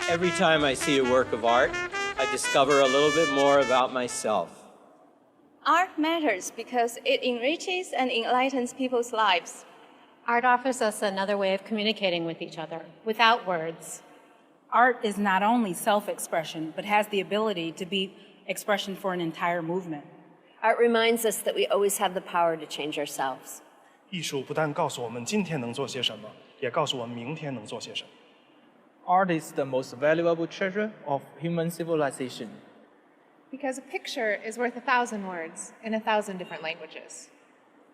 Every time I see a work of art, I discover a little bit more about myself. Art matters because it enriches and enlightens people's lives. Art offers us another way of communicating with each other, without words. Art is not only self-expression, but has the ability to be expression for an entire movement. Art reminds us that we always have the power to change ourselves. 艺术不但告诉我们今天能做些什么，也告诉我们明天能做些什么。Art is the most valuable treasure of human civilization. Because a picture is worth 1,000 words in 1,000 different languages.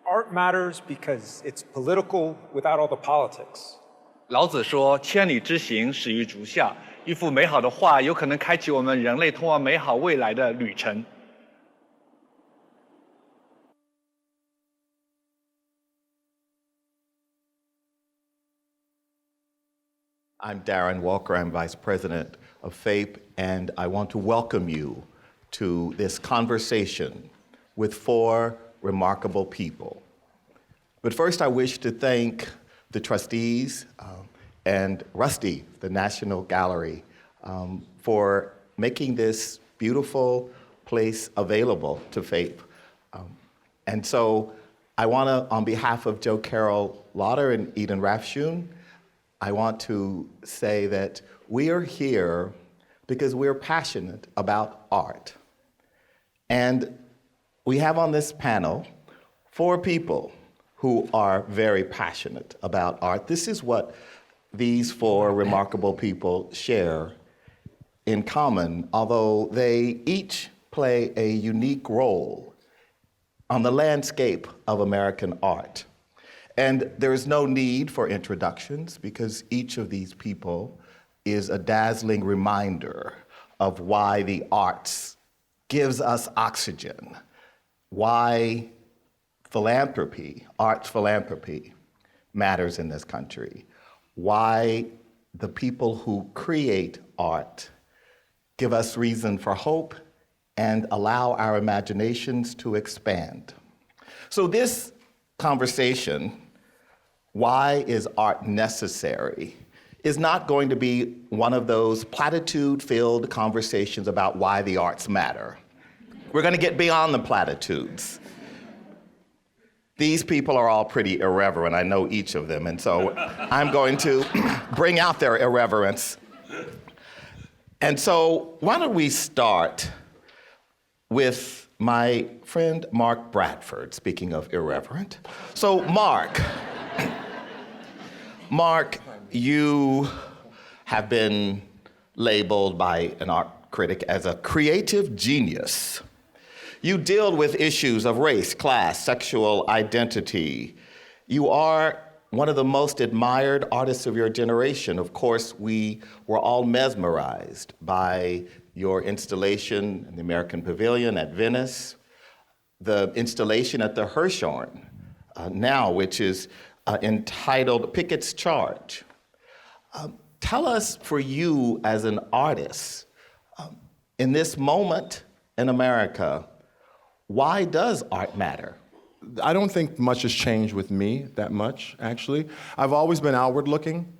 Art matters because it's political without all the politics. 老子说：“千里之行，始于足下。”一幅美好的画，有可能开启我们人类通往美好未来的旅程。I'm Darren Walker. I'm Vice President of FAPE, and I want to welcome you to this conversation with 4 remarkable people. But first, I wish to thank the trustees and Rusty, the National Gallery, for making this beautiful place available to FAPE. And so I want to, on behalf of Joe Carroll Lauder and Eden Rafshun, I want to say that we are here because we're passionate about art. And we have on this panel 4 people who are very passionate about art. This is what these 4 remarkable people share in common, although they each play a unique role on the landscape of American art. And there is no need for introductions because each of these people is a dazzling reminder of why the arts gives us oxygen, why philanthropy, arts philanthropy, matters in this country, why the people who create art give us reason for hope and allow our imaginations to expand. So this conversation, why is art necessary, is not going to be one of those platitude-filled conversations about why the arts matter. We're going to get beyond the platitudes. These people are all pretty irreverent. I know each of them, and so I'm going to bring out their irreverence. And so why don't we start with my friend Mark Bradford, speaking of irreverent. So Mark, you have been labeled by an art critic as a creative genius. You deal with issues of race, class, sexual identity. You are one of the most admired artists of your generation. Of course, we were all mesmerized by your installation in the American Pavilion at Venice, the installation at the Hirshhorn now, which is entitled Pickett's Charge. Tell us, for you as an artist, in this moment in America, why does art matter? I don't think much has changed with me that much, actually. I've always been outward looking.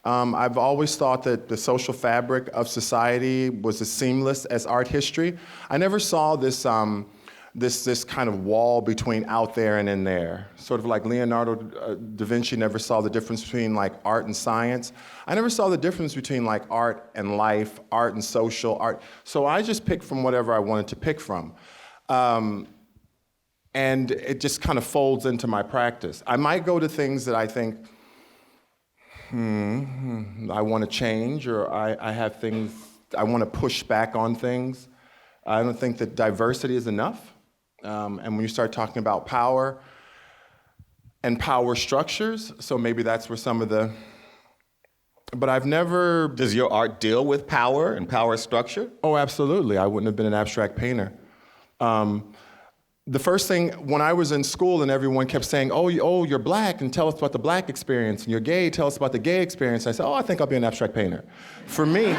I've always thought that the social fabric of society was as seamless as art history. I never saw this kind of wall between out there and in there. Sort of like Leonardo da Vinci never saw the difference between like art and science. I never saw the difference between like art and life, art and social, art. So I just picked from whatever I wanted to pick from. And it just kind of folds into my practice. I might go to things that I think, I want to change, or I have things, I want to push back on things. I don't think that diversity is enough. And when you start talking about power and power structures, so maybe that's where some of the, but I've never... Does your art deal with power and power structure? Oh, absolutely. I wouldn't have been an abstract painter. The first thing, when I was in school and everyone kept saying, oh, you're black, and tell us about the black experience, and you're gay, tell us about the gay experience, I said, I think I'll be an abstract painter. For me,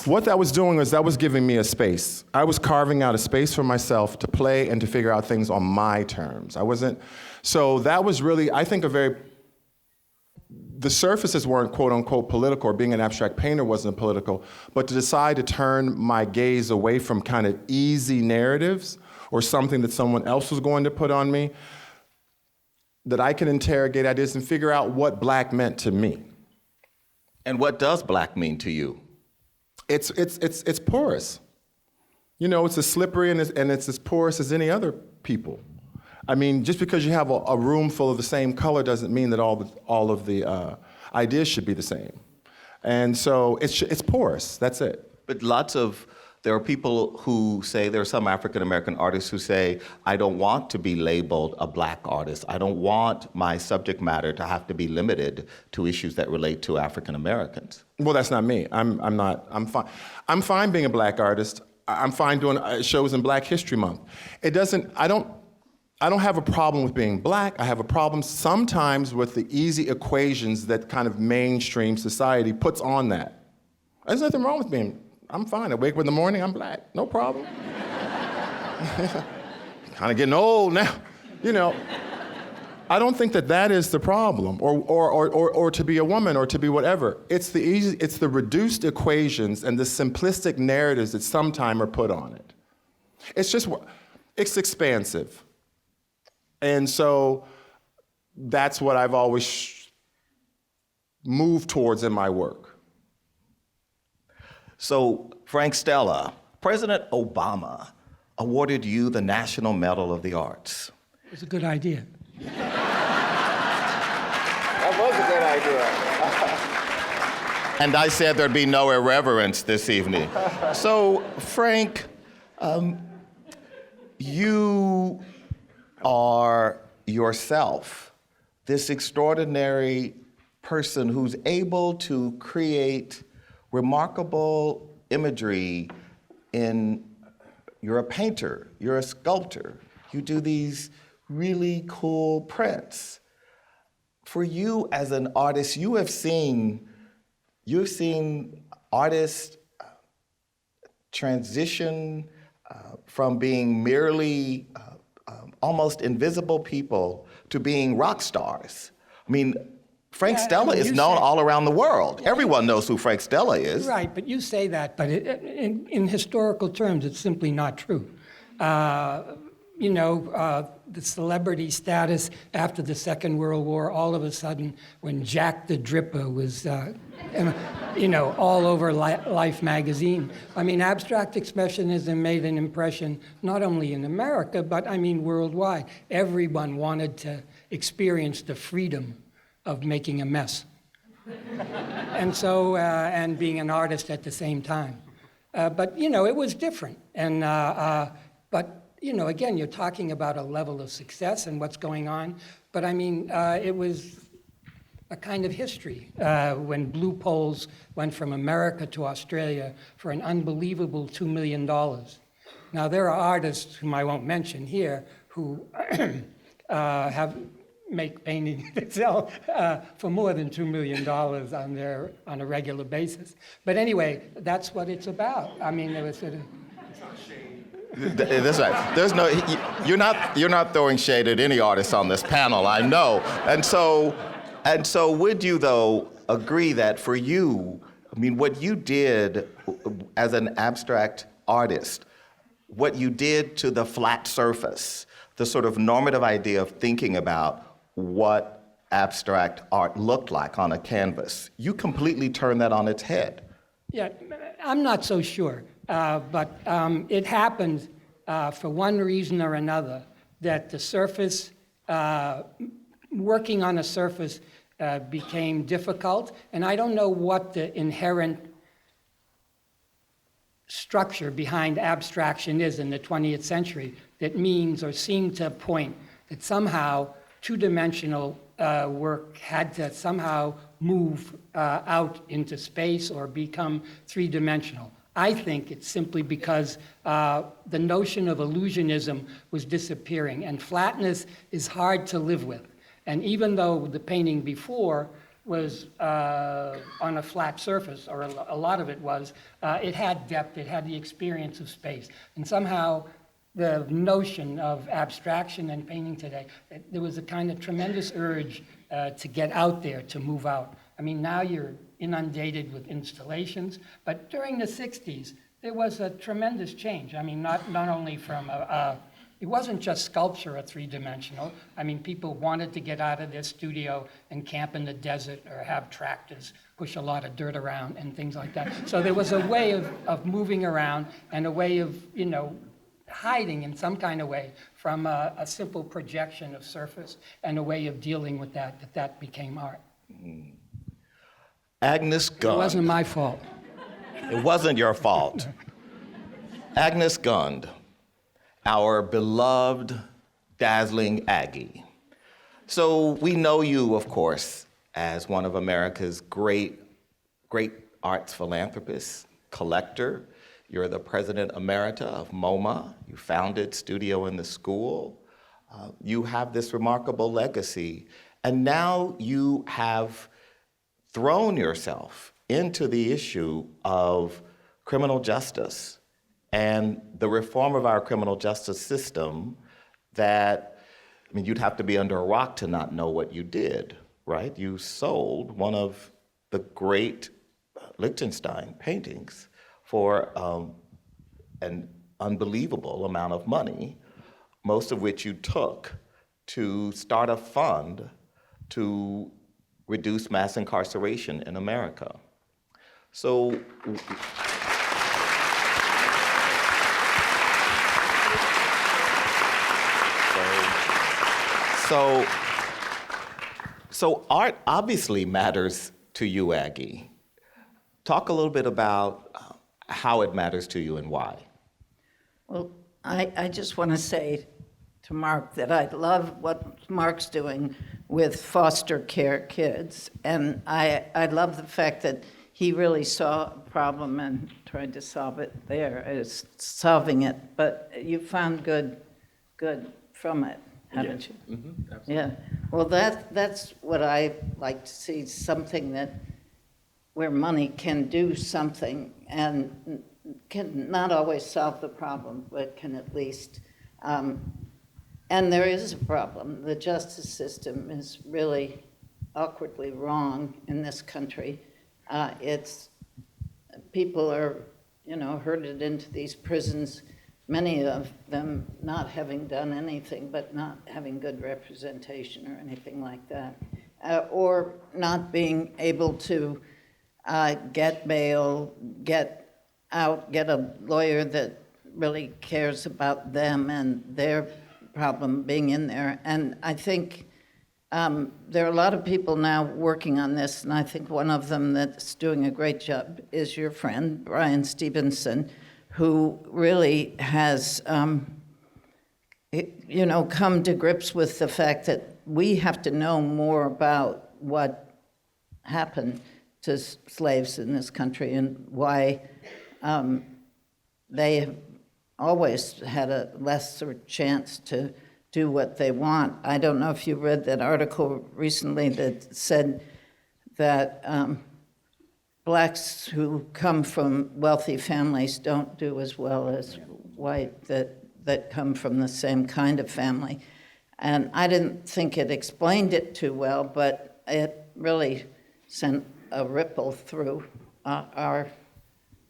what that was doing was that was giving me a space. I was carving out a space for myself to play and to figure out things on my terms. So that was really, I think, the surfaces weren't quote unquote political, or being an abstract painter wasn't political, but to decide to turn my gaze away from kind of easy narratives or something that someone else was going to put on me, that I can interrogate ideas and figure out what black meant to me. And what does black mean to you? It's porous. You know, it's as slippery and it's as porous as any other people. I mean, just because you have a room full of the same color doesn't mean that all of the ideas should be the same. And so it's porous, that's it. But there are people who say, there are some African-American artists who say, I don't want to be labeled a black artist. I don't want my subject matter to have to be limited to issues that relate to African-Americans. Well, that's not me. I'm fine. I'm fine being a black artist. I'm fine doing shows in Black History Month. I don't have a problem with being black. I have a problem sometimes with the easy equations that kind of mainstream society puts on that. There's nothing wrong with being, I'm fine. I wake up in the morning, I'm black, no problem. Kind of getting old now, you know. I don't think that is the problem, or to be a woman, or to be whatever. It's the reduced equations and the simplistic narratives that sometimes are put on it. It's expansive. And so that's what I've always moved towards in my work. So, Frank Stella, President Obama awarded you the National Medal of the Arts. It was a good idea. That was a good idea. And I said there'd be no irreverence this evening. So, Frank, you are yourself this extraordinary person who's able to create remarkable imagery you're a painter, you're a sculptor, you do these really cool prints. For you as an artist, you've seen artists transition from being merely almost invisible people to being rock stars. I mean, Frank Stella is known all around the world. Everyone knows who Frank Stella is. Right, but you say that, but in historical terms, it's simply not true. The celebrity status after the Second World War, all of a sudden, when Jack the Dripper was, all over Life magazine. I mean, abstract expressionism made an impression not only in America, but I mean worldwide. Everyone wanted to experience the freedom of making a mess. And so, and being an artist at the same time. But, it was different. And, again, you're talking about a level of success and what's going on. But I mean, it was a kind of history when Blue Poles went from America to Australia for an unbelievable $2 million. Now, there are artists whom I won't mention here who make paintings that sell for more than $2 million on a regular basis. But anyway, that's what it's about. I mean, there was sort of... That's right. There's no, you're not throwing shade at any artists on this panel, I know. And so would you, though, agree that for you, I mean, what you did as an abstract artist, what you did to the flat surface, the sort of normative idea of thinking about what abstract art looked like on a canvas, you completely turned that on its head. Yeah, I'm not so sure. But it happened for one reason or another that the surface, working on a surface became difficult. And I don't know what the inherent structure behind abstraction is in the 20th century that means or seemed to point that somehow two-dimensional work had to somehow move out into space or become three-dimensional. I think it's simply because the notion of illusionism was disappearing, and flatness is hard to live with. And even though the painting before was on a flat surface, or a lot of it was, it had depth, it had the experience of space. And somehow the notion of abstraction and painting today, there was a kind of tremendous urge to get out there, to move out. I mean, now you're inundated with installations, but during the 60s, there was a tremendous change. I mean, not only from it wasn't just sculpture, a three-dimensional. I mean, people wanted to get out of their studio and camp in the desert or have tractors push a lot of dirt around and things like that. So there was a way of moving around and a way of, hiding in some kind of way from a simple projection of surface and a way of dealing with that became art. Agnes Gund. It wasn't my fault. It wasn't your fault. Agnes Gund, our beloved, dazzling Aggie. So we know you, of course, as one of America's great arts philanthropists, collector. You're the president emerita of MoMA. You founded Studio in the School. You have this remarkable legacy. And now you have thrown yourself into the issue of criminal justice and the reform of our criminal justice system that, I mean, you'd have to be under a rock to not know what you did, right? You sold one of the great Liechtenstein paintings for an unbelievable amount of money, most of which you took to start a fund to reduce mass incarceration in America. So, so art obviously matters to you, Aggie. Talk a little bit about how it matters to you and why. Well, I just want to say to Mark that I love what Mark's doing with foster care kids. And I love the fact that he really saw a problem and tried to solve it there, is solving it. But you found good from it, haven't you? Mm-hmm, absolutely. Yeah. Well, that's what I like to see, something where money can do something and can not always solve the problem, but can at least, and there is a problem. The justice system is really awkwardly wrong in this country. People are, herded into these prisons, many of them not having done anything, but not having good representation or anything like that, or not being able to get bail, get out, get a lawyer that really cares about them and their problem being in there. And I think there are a lot of people now working on this, and I think one of them that's doing a great job is your friend, Brian Stevenson, who really has, come to grips with the fact that we have to know more about what happened to slaves in this country and why they have always had a lesser chance to do what they want. I don't know if you read that article recently that said that blacks who come from wealthy families don't do as well as white that come from the same kind of family. And I didn't think it explained it too well, but it really sent a ripple through our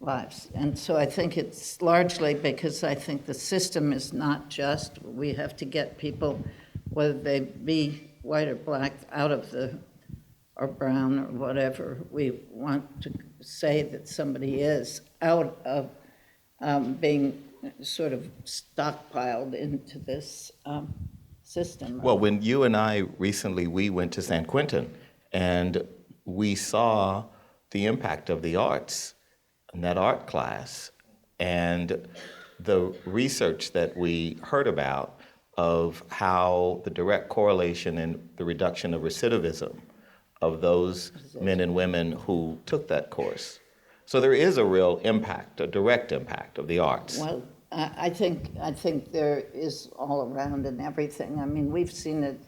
lives. And so I think it's largely because I think the system is not just. We have to get people, whether they be white or black, out of or brown or whatever we want to say that somebody is, out of being sort of stockpiled into this system. Well, when you and I recently, we went to San Quentin and we saw the impact of the arts in that art class and the research that we heard about of how the direct correlation in the reduction of recidivism of those men and women who took that course. So there is a real impact, a direct impact of the arts. Well, I think there is all around and everything. I mean, we've seen it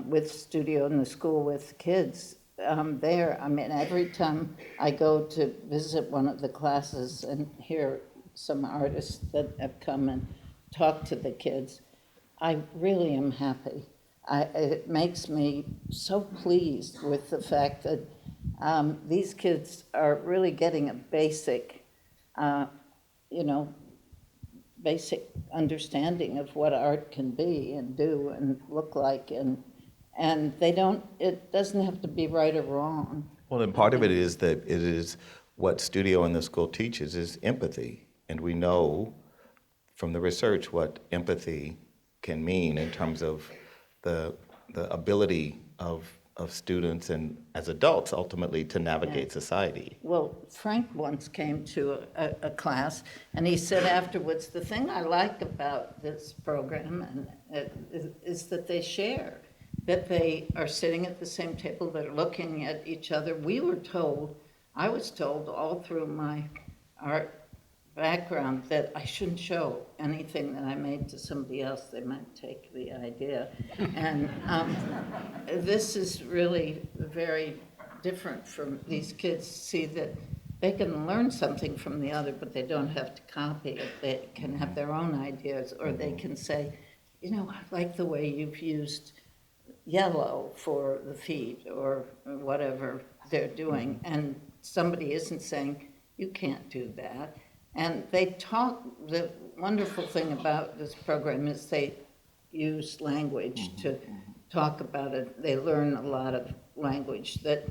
with Studio in the School with kids there. I mean, every time I go to visit one of the classes and hear some artists that have come and talked to the kids, I really am happy. it makes me so pleased with the fact that these kids are really getting a basic, basic understanding of what art can be and do and look like, and it doesn't have to be right or wrong. Well, and part of it is that it is what Studio in the School teaches is empathy. And we know from the research what empathy can mean in terms of the ability of students and as adults ultimately to navigate society. Well, Frank once came to a class and he said afterwards, the thing I like about this program is that they share, that they are sitting at the same table, they're looking at each other. I was told all through my art background that I shouldn't show anything that I made to somebody else. They might take the idea. And this is really very different from these kids see that they can learn something from the other, but they don't have to copy it. They can have their own ideas, or they can say, I like the way you've used yellow for the feet, or whatever they're doing. And somebody isn't saying, you can't do that. And they talk, the wonderful thing about this program is they use language to talk about it. They learn a lot of language that,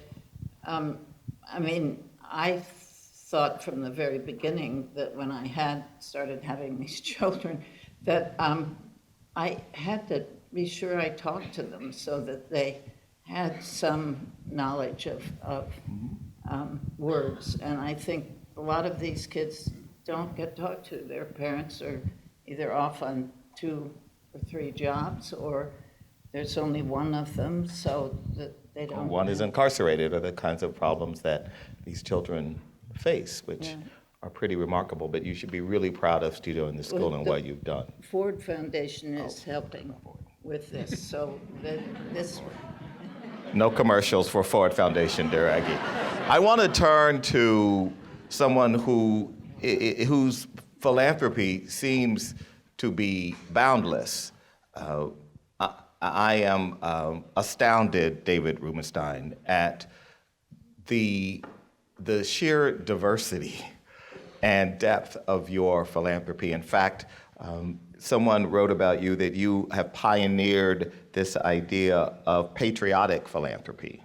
I thought from the very beginning that when I started having these children, that I had to be sure I talked to them so that they had some knowledge of words. And I think a lot of these kids don't get taught to. Their parents are either off on 2 or 3 jobs, or there's only one of them, so that they don't. One is incarcerated, are the kinds of problems that these children face, which are pretty remarkable. But you should be really proud of Studio in the School and what you've done. Ford Foundation is helping with this, so this. No commercials for Ford Foundation, Daragi. I want to turn to someone whose philanthropy seems to be boundless. I am astounded, David Rubenstein, at the sheer diversity and depth of your philanthropy. In fact, someone wrote about you that you have pioneered this idea of patriotic philanthropy,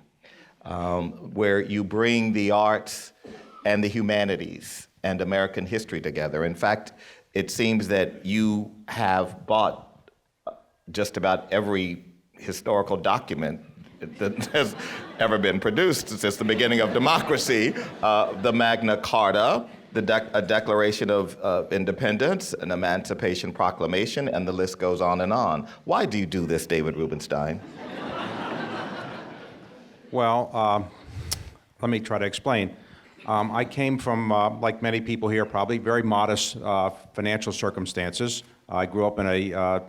where you bring the arts and the humanities and American history together. In fact, it seems that you have bought just about every historical document that has ever been produced since the beginning of democracy, the Magna Carta, a Declaration of Independence, an Emancipation Proclamation, and the list goes on and on. Why do you do this, David Rubenstein? Well, let me try to explain. I came from, like many people here probably, very modest financial circumstances. I grew up in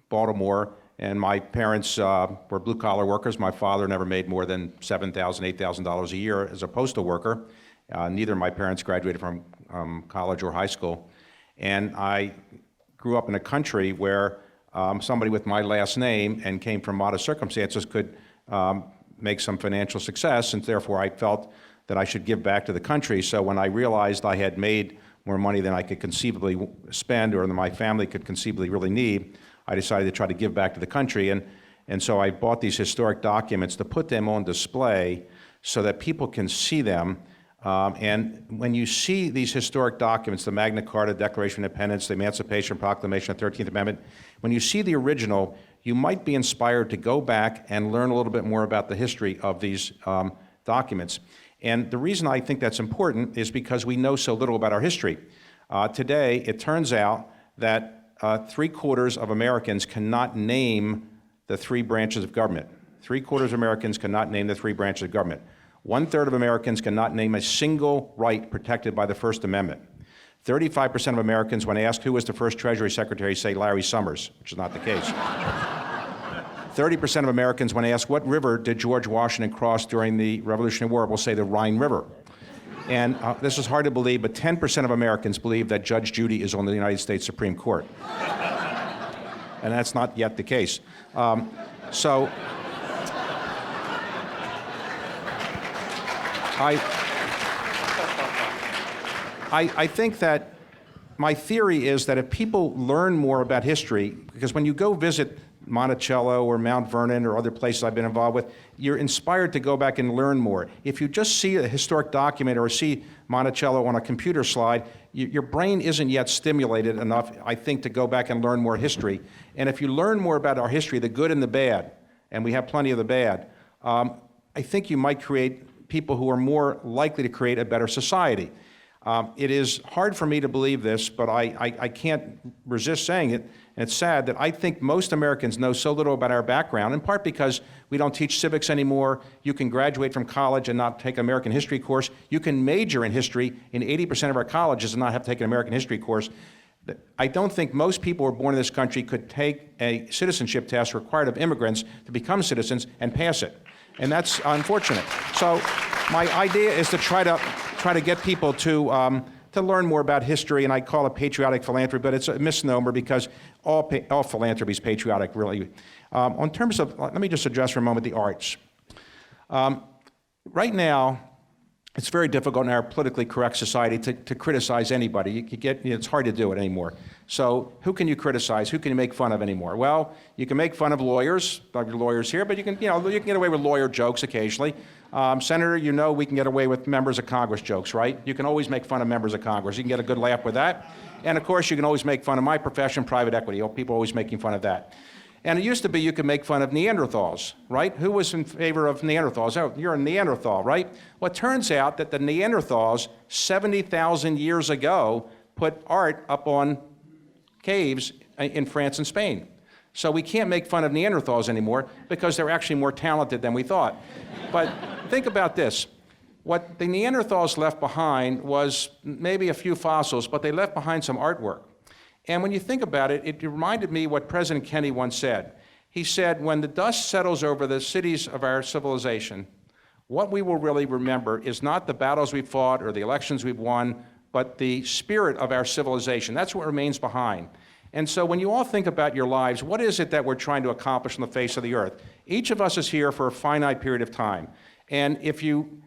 Baltimore, and my parents were blue-collar workers. My father never made more than $7,000, $8,000 a year as a postal worker. Neither of my parents graduated from college or high school. And I grew up in a country where somebody with my last name and came from modest circumstances could make some financial success, and therefore I felt that I should give back to the country. So when I realized I had made more money than I could conceivably spend or than my family could conceivably really need, I decided to try to give back to the country. And so I bought these historic documents to put them on display so that people can see them. And when you see these historic documents, the Magna Carta, Declaration of Independence, the Emancipation Proclamation, the 13th Amendment, when you see the original, you might be inspired to go back and learn a little bit more about the history of these documents. And the reason I think that's important is because we know so little about our history. Today, it turns out that 3/4 of Americans cannot name the 3 branches of government. 3/4 of Americans cannot name the 3 branches of government. 1/3 of Americans cannot name a single right protected by the First Amendment. 35% of Americans, when asked who was the first Treasury Secretary, say Larry Summers, which is not the case. 30% of Americans, when asked what river did George Washington cross during the Revolutionary War, will say the Rhine River. And this is hard to believe, but 10% of Americans believe that Judge Judy is on the United States Supreme Court. And that's not yet the case. So I think that my theory is that if people learn more about history, because when you go visit Monticello or Mount Vernon or other places I've been involved with, you're inspired to go back and learn more. If you just see a historic document or see Monticello on a computer slide, your brain isn't yet stimulated enough, I think, to go back and learn more history. And if you learn more about our history, the good and the bad, and we have plenty of the bad, I think you might create people who are more likely to create a better society. It is hard for me to believe this, but I can't resist saying it, and it's sad that I think most Americans know so little about our background, in part because we don't teach civics anymore. You can graduate from college and not take an American history course. You can major in history in 80% of our colleges and not have to take an American history course. I don't think most people who are born in this country could take a citizenship test required of immigrants to become citizens and pass it. And that's unfortunate. So my idea is to try to get people to learn more about history, and I call it patriotic philanthropy, but it's a misnomer because all philanthropy is patriotic, really. On terms of, let me just address for a moment the arts. Right now, it's very difficult in our politically correct society to criticize anybody. It's hard to do it anymore. So who can you criticize? Who can you make fun of anymore? Well, you can make fun of lawyers, like your lawyers here, but you can get away with lawyer jokes occasionally. Senator, we can get away with members of Congress jokes, right? You can always make fun of members of Congress. You can get a good laugh with that. And of course, you can always make fun of my profession, private equity. People are always making fun of that. And it used to be you could make fun of Neanderthals, right? Who was in favor of Neanderthals? Oh, you're a Neanderthal, right? Well, it turns out that the Neanderthals, 70,000 years ago, put art up on caves in France and Spain. So we can't make fun of Neanderthals anymore because they're actually more talented than we thought. But think about this. What the Neanderthals left behind was maybe a few fossils, but they left behind some artwork. And when you think about it, it reminded me what President Kennedy once said. He said, when the dust settles over the cities of our civilization, what we will really remember is not the battles we fought or the elections we've won, but the spirit of our civilization. That's what remains behind. And so when you all think about your lives, what is it that we're trying to accomplish on the face of the earth? Each of us is here for a finite period of time. And if you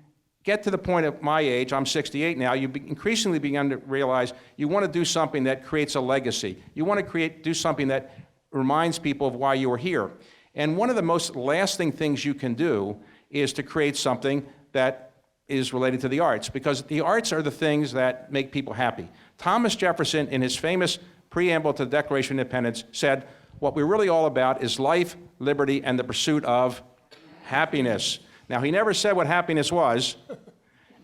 get to the point of my age, I'm 68 now, you increasingly begin to realize you want to do something that creates a legacy. You want to do something that reminds people of why you were here. And one of the most lasting things you can do is to create something that is related to the arts, because the arts are the things that make people happy. Thomas Jefferson, in his famous preamble to the Declaration of Independence, said, what we're really all about is life, liberty, and the pursuit of happiness. Now, he never said what happiness was,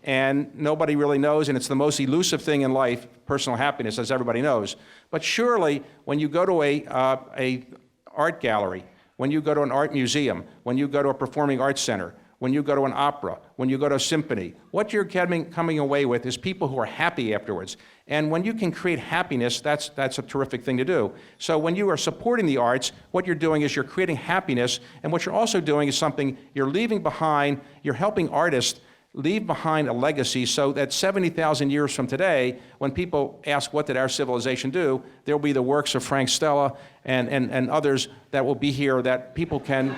and nobody really knows, and it's the most elusive thing in life, personal happiness, as everybody knows. But surely, when you go to a art gallery, when you go to an art museum, when you go to a performing arts center, when you go to an opera, when you go to a symphony, what you're coming away with is people who are happy afterwards. And when you can create happiness, that's a terrific thing to do. So when you are supporting the arts, what you're doing is you're creating happiness, and what you're also doing is something you're leaving behind, you're helping artists leave behind a legacy so that 70,000 years from today, when people ask what did our civilization do, there'll be the works of Frank Stella and others that will be here that people can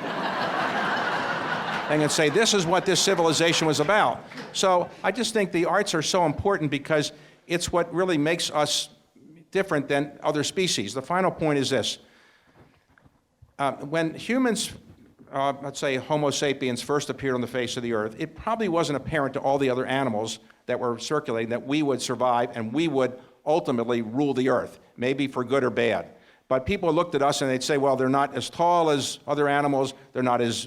and say, this is what this civilization was about. So I just think the arts are so important because it's what really makes us different than other species. The final point is this. When humans, let's say Homo sapiens, first appeared on the face of the earth, it probably wasn't apparent to all the other animals that were circulating that we would survive and we would ultimately rule the earth, maybe for good or bad. But people looked at us and they'd say, well, they're not as tall as other animals, they're not as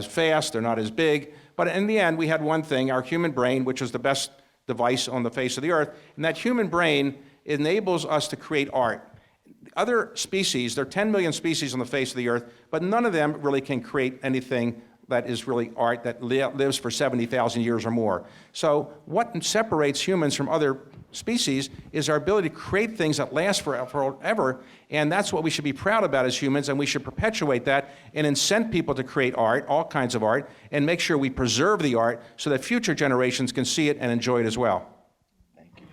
fast, they're not as big. But in the end, we had one thing, our human brain, which was the best device on the face of the earth, and that human brain enables us to create art. Other species, there are 10 million species on the face of the earth, but none of them really can create anything that is really art that lives for 70,000 years or more. So what separates humans from other species is our ability to create things that last forever, and that's what we should be proud about as humans, and we should perpetuate that and incent people to create art, all kinds of art, and make sure we preserve the art so that future generations can see it and enjoy it as well. Thank you.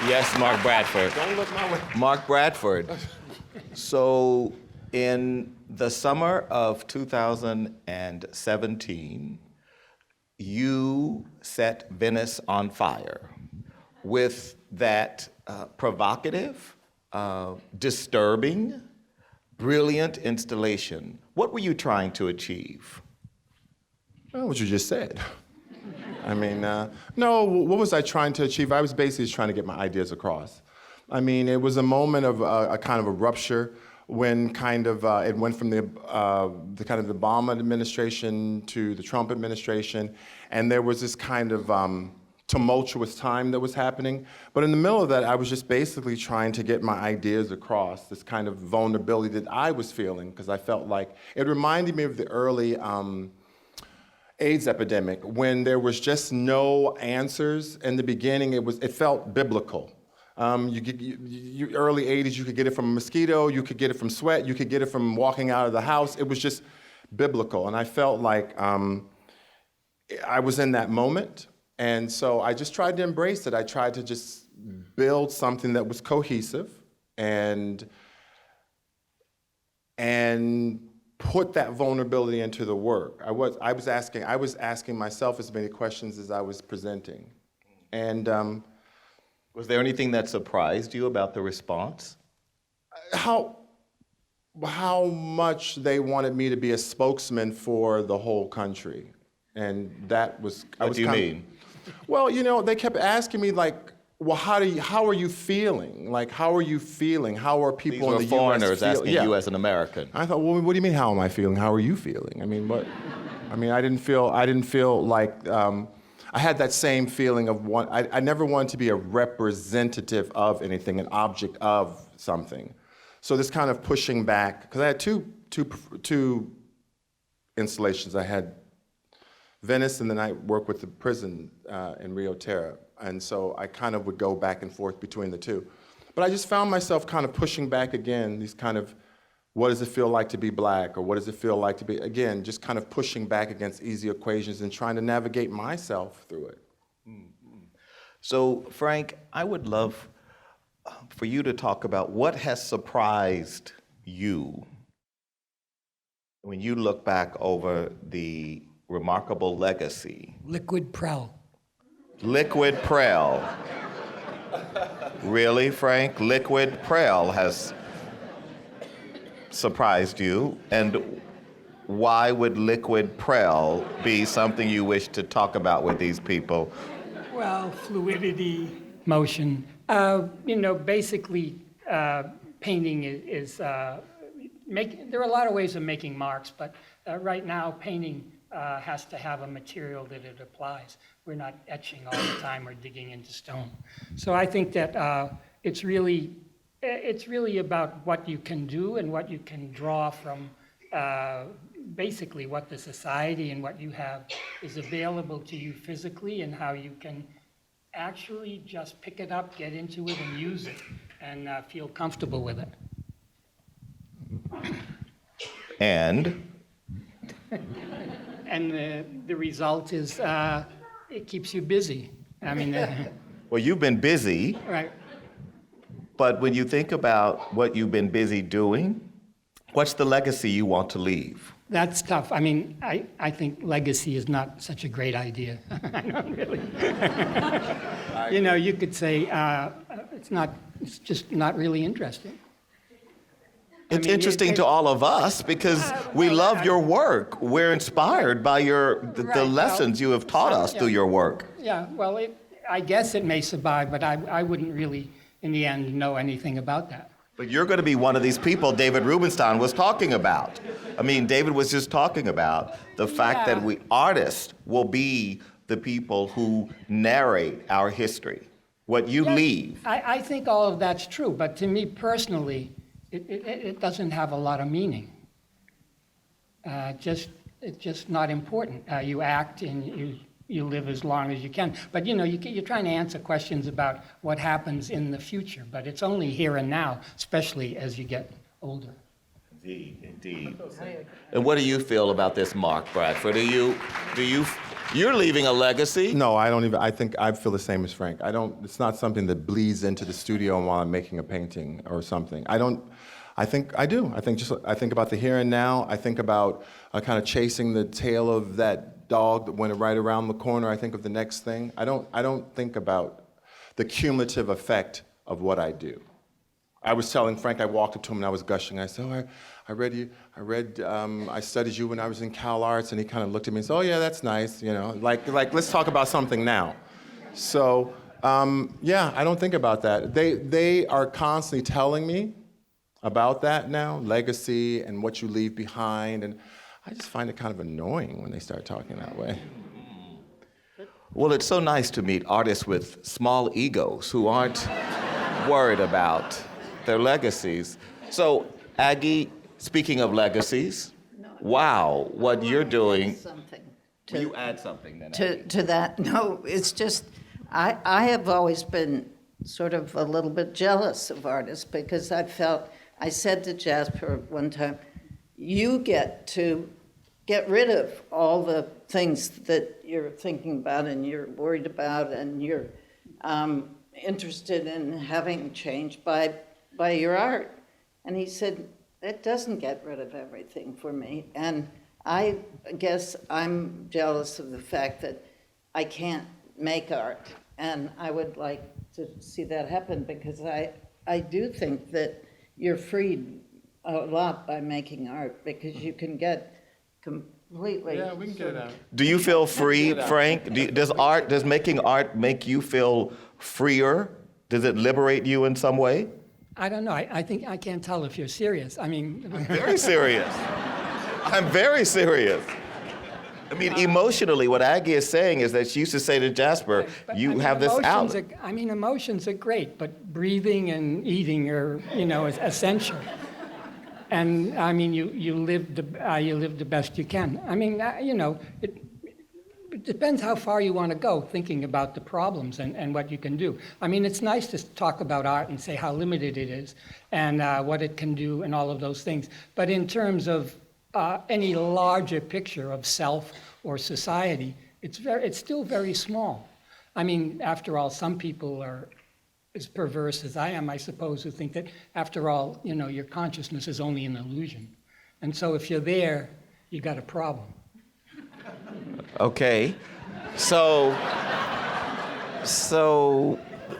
Yes, Mark Bradford. Don't look my way. Mark Bradford. So, in the summer of 2017, you set Venice on fire with that provocative, disturbing, brilliant installation. What were you trying to achieve? Well, what you just said. I mean, no, what was I trying to achieve? I was basically just trying to get my ideas across. I mean, it was a moment of a kind of a rupture when kind of it went from the kind of the Obama administration to the Trump administration, and there was this kind of tumultuous time that was happening. But in the middle of that, I was just basically trying to get my ideas across, this kind of vulnerability that I was feeling, because I felt like it reminded me of the early AIDS epidemic, when there was just no answers. In the beginning, it felt biblical. Early 80s, you could get it from a mosquito, you could get it from sweat, you could get it from walking out of the house. It was just biblical, and I felt like I was in that moment, and so I just tried to embrace it. I tried to just build something that was cohesive and put that vulnerability into the work. I was asking myself as many questions as I was presenting. And was there anything that surprised you about the response? How much they wanted me to be a spokesman for the whole country. And that was... What do you mean? Well, you know, they kept asking me, like, well, how are you feeling? Like, how are you feeling? How are people in the U.S. These were foreigners asking you as an American. I thought, well, what do you mean, how am I feeling? How are you feeling? I mean, what? I mean, I didn't feel like, I had that same feeling of I never wanted to be a representative of anything, an object of something. So this kind of pushing back, because I had two installations. I had Venice, and then I worked with the prison in Rio Terra. And so I kind of would go back and forth between the two. But I just found myself kind of pushing back again, these kind of, what does it feel like to be black? Or what does it feel like to be, again, just kind of pushing back against easy equations and trying to navigate myself through it. Mm-hmm. So, Frank, I would love for you to talk about what has surprised you when you look back over the remarkable legacy. Liquid Prel. Liquid Prel. Really, Frank? Liquid Prel has surprised you, and why would Liquid Prel be something you wish to talk about with these people? Well, fluidity, motion. You know, basically, painting is there are a lot of ways of making marks, but right now, painting has to have a material that it applies. We're not etching all the time or digging into stone. So I think that it's really about what you can do and what you can draw from basically what the society and what you have is available to you physically, and how you can actually just pick it up, get into it, and use it, and feel comfortable with it. And the result is it keeps you busy. I mean, well, you've been busy. Right. But when you think about what you've been busy doing, what's the legacy you want to leave? That's tough. I mean, I think legacy is not such a great idea. I don't really. You know, you could say it's just not really interesting. It's interesting to all of us because we love your work. We're inspired by the lessons you have taught us through your work. Yeah, well, I guess it may survive, but I wouldn't really, in the end, know anything about that. But you're going to be one of these people David Rubenstein was talking about. I mean, David was just talking about the fact that we artists will be the people who narrate our history, what you leave. I think all of that's true, but to me personally, it doesn't have a lot of meaning. It's just not important. You act and you live as long as you can. But you know, you're trying to answer questions about what happens in the future, but it's only here and now, especially as you get older. Indeed, indeed. And what do you feel about this, Mark Bradford? Do you You're leaving a legacy. No, I don't even, I think I feel the same as Frank. It's not something that bleeds into the studio while I'm making a painting or something. I think I do. I think about the here and now. I think about kind of chasing the tail of that dog that went right around the corner. I think of the next thing. I don't think about the cumulative effect of what I do. I was telling Frank, I walked up to him and I was gushing. I said, "Oh, I studied you when I was in Cal Arts," and he kind of looked at me and said, "Oh yeah, that's nice, you know, like let's talk about something now." So yeah, I don't think about that. They are constantly telling me about that now, legacy and what you leave behind, and I just find it kind of annoying when they start talking that way. Well, it's so nice to meet artists with small egos who aren't worried about their legacies. So, Aggie, speaking of legacies, wow, what you're doing. Will you add something then, Aggie? To that, no, it's just, I have always been sort of a little bit jealous of artists because I said to Jasper one time, you get to get rid of all the things that you're thinking about and you're worried about and you're interested in having changed by your art. And he said, that doesn't get rid of everything for me. And I guess I'm jealous of the fact that I can't make art. And I would like to see that happen because I do think that you're freed a lot by making art because you can get completely. Yeah, we can get it out. Do you feel free, Frank? Does making art make you feel freer? Does it liberate you in some way? I don't know. I think I can't tell if you're serious. I mean, I'm very serious. I'm very serious. I mean, emotionally, what Aggie is saying is that she used to say to Jasper, you have this outlet. Emotions are great, but breathing and eating are, is essential. And I mean, you live the best you can. I mean, it depends how far you want to go thinking about the problems and what you can do. I mean, it's nice to talk about art and say how limited it is and what it can do and all of those things. But in terms of any larger picture of self or society, it's still very small. I mean, after all, some people are as perverse as I am, I suppose, who think that after all, your consciousness is only an illusion. And so if you're there, you got a problem. Okay, so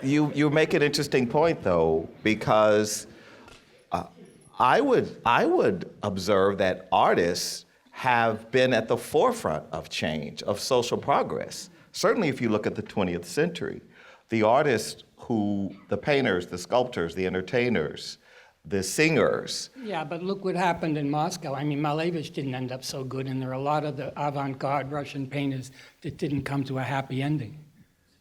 you make an interesting point though, because I would observe that artists have been at the forefront of change, of social progress. Certainly, if you look at the 20th century, the artists the painters, the sculptors, the entertainers, the singers. Yeah, but look what happened in Moscow. I mean, Malevich didn't end up so good, and there are a lot of the avant-garde Russian painters that didn't come to a happy ending.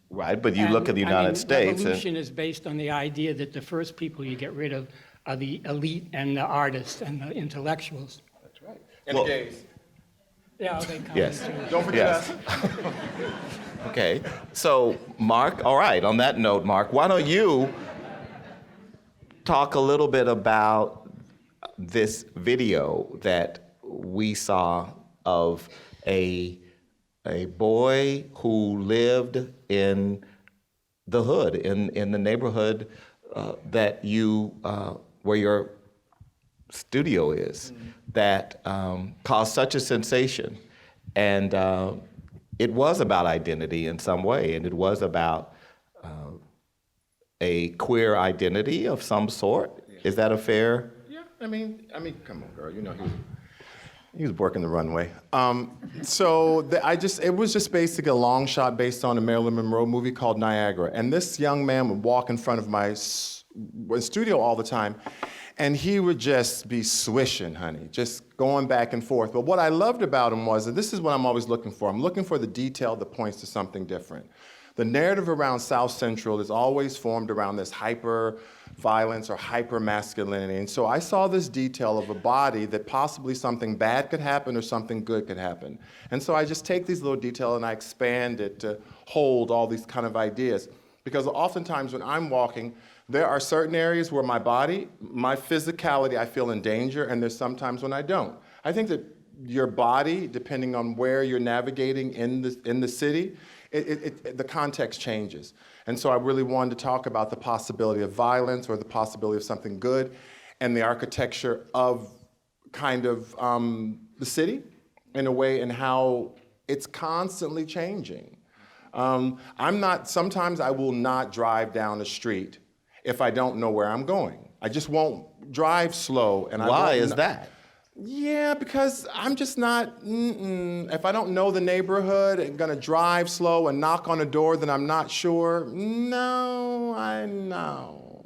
Right, but you look at the United States. Revolution is based on the idea that the first people you get rid of are the elite and the artists and the intellectuals. That's right. And the gays. Yeah, they come yes. too. Don't forget us. Okay, so Mark, all right, on that note, Mark, why don't you talk a little bit about this video that we saw of a boy who lived in the hood, in the neighborhood that where your studio is, that caused such a sensation. And it was about identity in some way, and it was about a queer identity of some sort. Is that a fair? Yeah, I mean, come on, girl, he was working the runway. It was just basically a long shot based on a Marilyn Monroe movie called Niagara. And this young man would walk in front of my studio all the time, and he would just be swishing, honey, just going back and forth. But what I loved about him was, and this is what I'm always looking for, I'm looking for the detail that points to something different. The narrative around South Central is always formed around this hyper-violence or hyper-masculinity. And so I saw this detail of a body that possibly something bad could happen or something good could happen. And so I just take these little details and I expand it to hold all these kind of ideas. Because oftentimes when I'm walking, there are certain areas where my body, my physicality, I feel in danger, and there's sometimes when I don't. I think that your body, depending on where you're navigating in the city, the context changes. And so I really wanted to talk about the possibility of violence or the possibility of something good and the architecture of kind of the city in a way and how it's constantly changing. Sometimes I will not drive down the street if I don't know where I'm going. I just won't drive slow. And Why is that? Yeah, because I'm just not, if I don't know the neighborhood and gonna drive slow and knock on a door that I'm not sure, no, I know.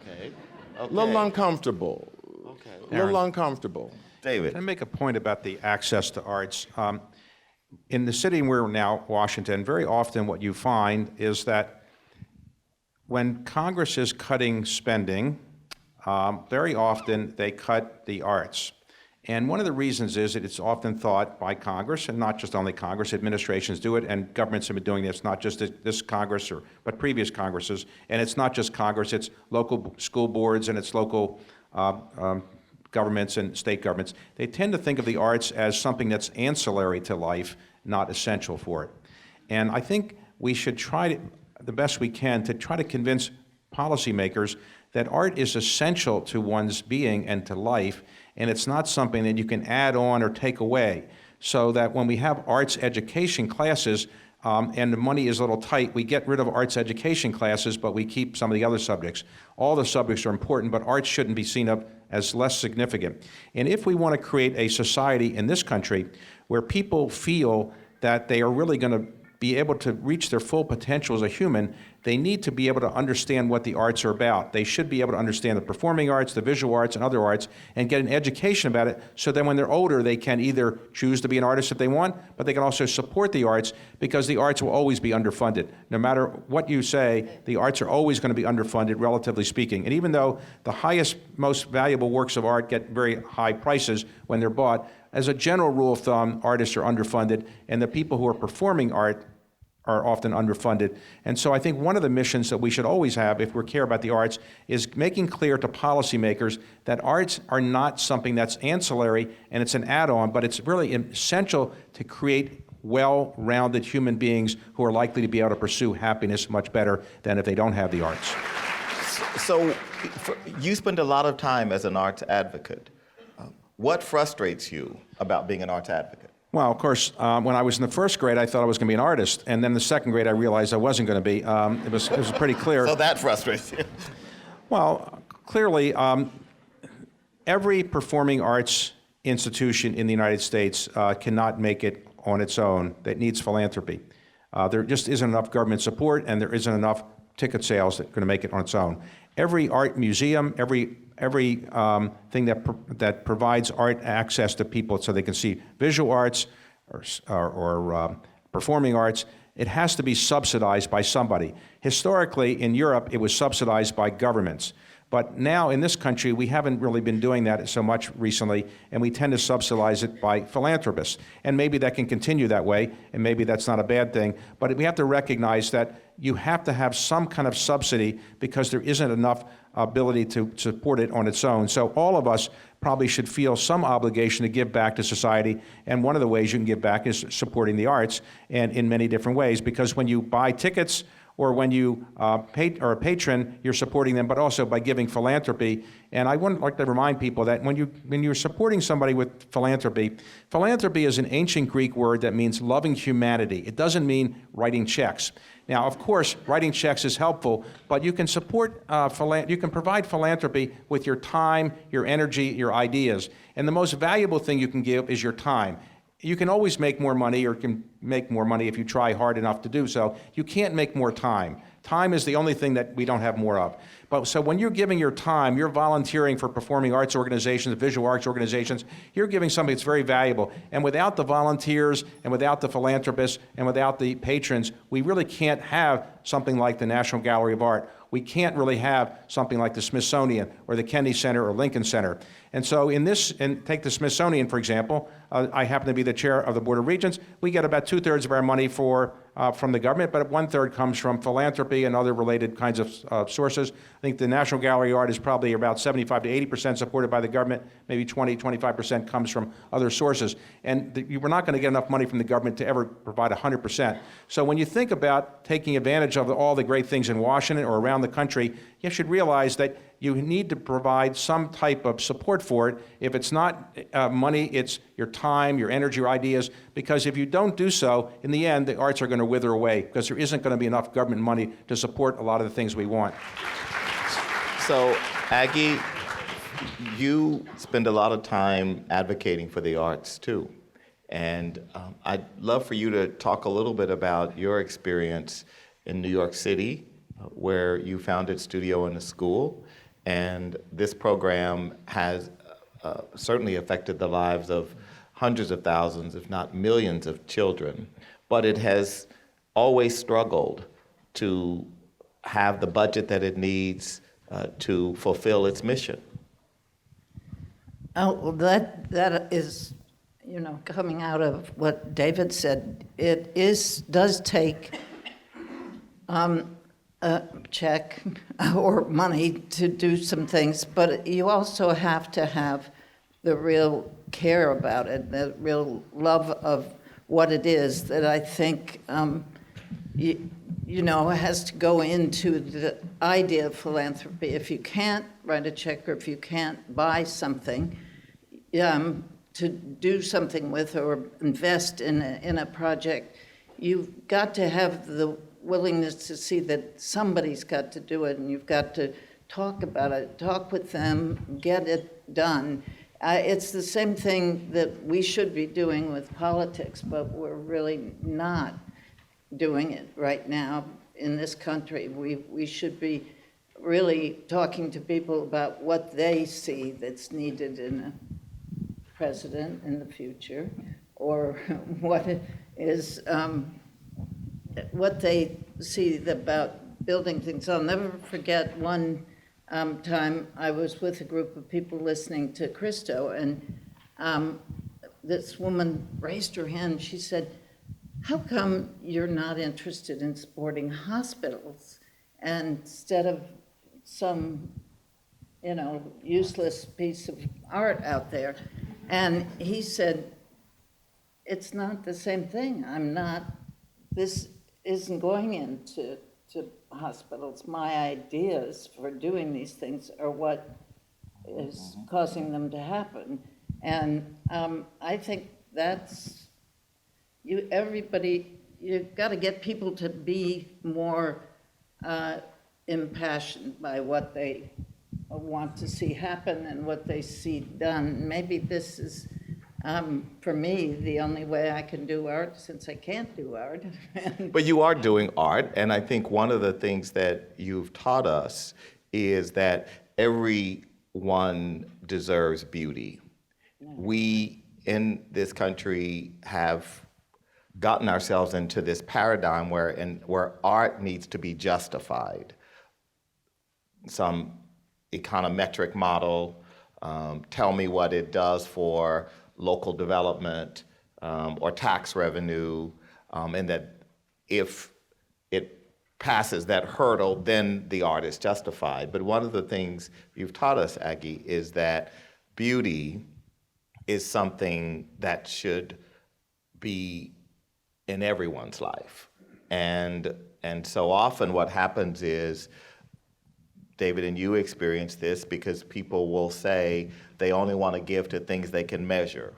Okay. A little uncomfortable. Okay. A little uncomfortable. David. Can I make a point about the access to arts? In the city we're now, Washington, very often what you find is that when Congress is cutting spending, very often they cut the arts. And one of the reasons is that it's often thought by Congress, and not just only Congress, administrations do it, and governments have been doing this, not just this Congress, but previous Congresses. And it's not just Congress, it's local school boards and it's local governments and state governments. They tend to think of the arts as something that's ancillary to life, not essential for it. And I think we should try the best we can to try to convince policymakers that art is essential to one's being and to life, and it's not something that you can add on or take away. So that when we have arts education classes and the money is a little tight, we get rid of arts education classes, but we keep some of the other subjects. All the subjects are important, but arts shouldn't be seen up as less significant. And if we want to create a society in this country where people feel that they are really going to be able to reach their full potential as a human, they need to be able to understand what the arts are about. They should be able to understand the performing arts, the visual arts, and other arts, and get an education about it so that when they're older, they can either choose to be an artist if they want, but they can also support the arts because the arts will always be underfunded. No matter what you say, the arts are always going to be underfunded, relatively speaking. And even though the highest, most valuable works of art get very high prices when they're bought, as a general rule of thumb, artists are underfunded, and the people who are performing art are often underfunded. And so I think one of the missions that we should always have if we care about the arts is making clear to policymakers that arts are not something that's ancillary and it's an add-on, but it's really essential to create well-rounded human beings who are likely to be able to pursue happiness much better than if they don't have the arts. So you spend a lot of time as an arts advocate. What frustrates you about being an arts advocate? Well, of course, when I was in the first grade, I thought I was going to be an artist, and then in the second grade, I realized I wasn't going to be. It was pretty clear. So that frustrates you? Well, clearly, every performing arts institution in the United States cannot make it on its own. That needs philanthropy. There just isn't enough government support, and there isn't enough ticket sales that are going to make it on its own. Every art museum, every thing that provides art access to people so they can see visual arts or performing arts, it has to be subsidized by somebody. Historically, in Europe, it was subsidized by governments. But now in this country, we haven't really been doing that so much recently, and we tend to subsidize it by philanthropists. And maybe that can continue that way, and maybe that's not a bad thing. But we have to recognize that you have to have some kind of subsidy because there isn't enough ability to support it on its own. So all of us probably should feel some obligation to give back to society, and one of the ways you can give back is supporting the arts, and in many different ways, because when you buy tickets or when you are a patron, you're supporting them, but also by giving philanthropy. And I would like to remind people that when you're supporting somebody with philanthropy, philanthropy is an ancient Greek word that means loving humanity. It doesn't mean writing checks. Now, of course, writing checks is helpful, but you can you can provide philanthropy with your time, your energy, your ideas. And the most valuable thing you can give is your time. You can always make more money, or you can make more money if you try hard enough to do so. You can't make more time. Time is the only thing that we don't have more of. But so when you're giving your time, you're volunteering for performing arts organizations, visual arts organizations, you're giving something that's very valuable. And without the volunteers, and without the philanthropists, and without the patrons, we really can't have something like the National Gallery of Art. We can't really have something like the Smithsonian or the Kennedy Center or Lincoln Center. And so take the Smithsonian, for example. I happen to be the chair of the Board of Regents. We get about 2/3 of our money for from the government, but 1/3 comes from philanthropy and other related kinds of sources. I think the National Gallery art is probably about 75 to 80% supported by the government, maybe 20, 25% comes from other sources. And we're not going to get enough money from the government to ever provide 100%. So when you think about taking advantage of all the great things in Washington or around the country, you should realize that you need to provide some type of support for it. If it's not money, it's your time, your energy, your ideas, because if you don't do so, in the end, the arts are going to wither away because there isn't going to be enough government money to support a lot of the things we want. So, Aggie, you spend a lot of time advocating for the arts, too. And I'd love for you to talk a little bit about your experience in New York City, where you founded Studio in the School. And this program has certainly affected the lives of hundreds of thousands, if not millions of children. But it has always struggled to have the budget that it needs to fulfill its mission. Oh, well, that is, coming out of what David said. It does take a check or money to do some things, but you also have to have the real care about it, the real love of what it is that I think, has to go into the idea of philanthropy. If you can't write a check or if you can't buy something to do something with or invest in a project, you've got to have the willingness to see that somebody's got to do it, and you've got to talk about it, talk with them, get it done. It's the same thing that we should be doing with politics, but we're really not doing it right now in this country. We should be really talking to people about what they see that's needed in a president in the future, or what is what they see about building things. I'll never forget one time I was with a group of people listening to Christo, and this woman raised her hand. She said, "How come you're not interested in supporting hospitals instead of some, useless piece of art out there?" And he said, "It's not the same thing. This isn't going into hospitals. My ideas for doing these things are what is causing them to happen." And I think that's, you've got to get people to be more impassioned by what they want to see happen and what they see done. Maybe this is, for me, the only way I can do art, since I can't do art. But you are doing art, and I think one of the things that you've taught us is that everyone deserves beauty. We in this country have gotten ourselves into this paradigm where art needs to be justified. Some econometric model, tell me what it does for local development or tax revenue, and that if it passes that hurdle, then the art is justified. But one of the things you've taught us, Aggie, is that beauty is something that should be in everyone's life. And so often what happens is, David, and you experience this, because people will say they only want to give to things they can measure.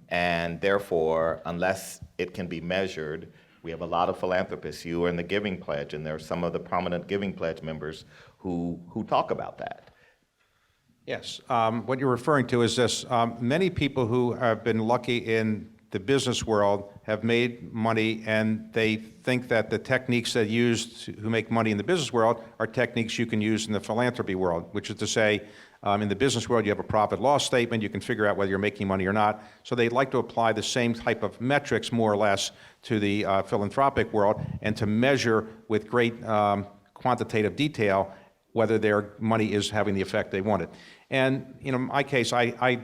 And therefore, unless it can be measured, we have a lot of philanthropists. You are in the Giving Pledge, and there are some of the prominent Giving Pledge members who talk about that. Yes, what you're referring to is this. Many people who have been lucky in the business world have made money, and they think that the techniques that used who make money in the business world are techniques you can use in the philanthropy world, which is to say, in the business world, you have a profit loss statement. You can figure out whether you're making money or not. So they'd like to apply the same type of metrics, more or less, to the philanthropic world, and to measure with great quantitative detail whether their money is having the effect they wanted. And in my case, I'm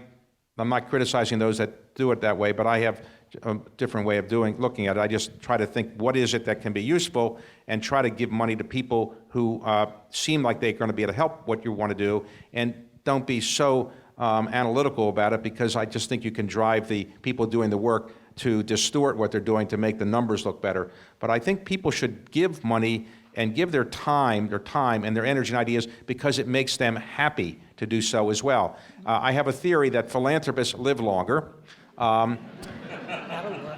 not criticizing those that do it that way, but I have different way of looking at it. I just try to think, what is it that can be useful, and try to give money to people who seem like they're going to be able to help what you want to do, and don't be so analytical about it, because I just think you can drive the people doing the work to distort what they're doing to make the numbers look better. But I think people should give money and give their time and their energy and ideas because it makes them happy to do so as well. I have a theory that philanthropists live longer.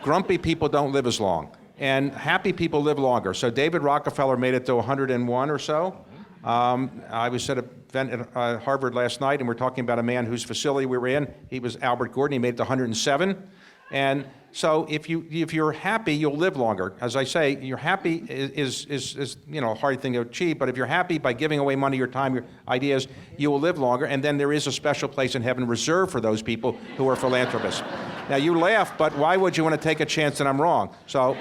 Grumpy people don't live as long, and happy people live longer. So David Rockefeller made it to 101 or so. I was at an event at Harvard last night, and we're talking about a man whose facility we were in. He was Albert Gordon. He made it to 107. And so if you're happy, you'll live longer. As I say, you're happy is a hard thing to achieve, but if you're happy by giving away money, your time, your ideas, you will live longer, and then there is a special place in heaven reserved for those people who are philanthropists. Now, you laugh, but why would you want to take a chance that I'm wrong? So,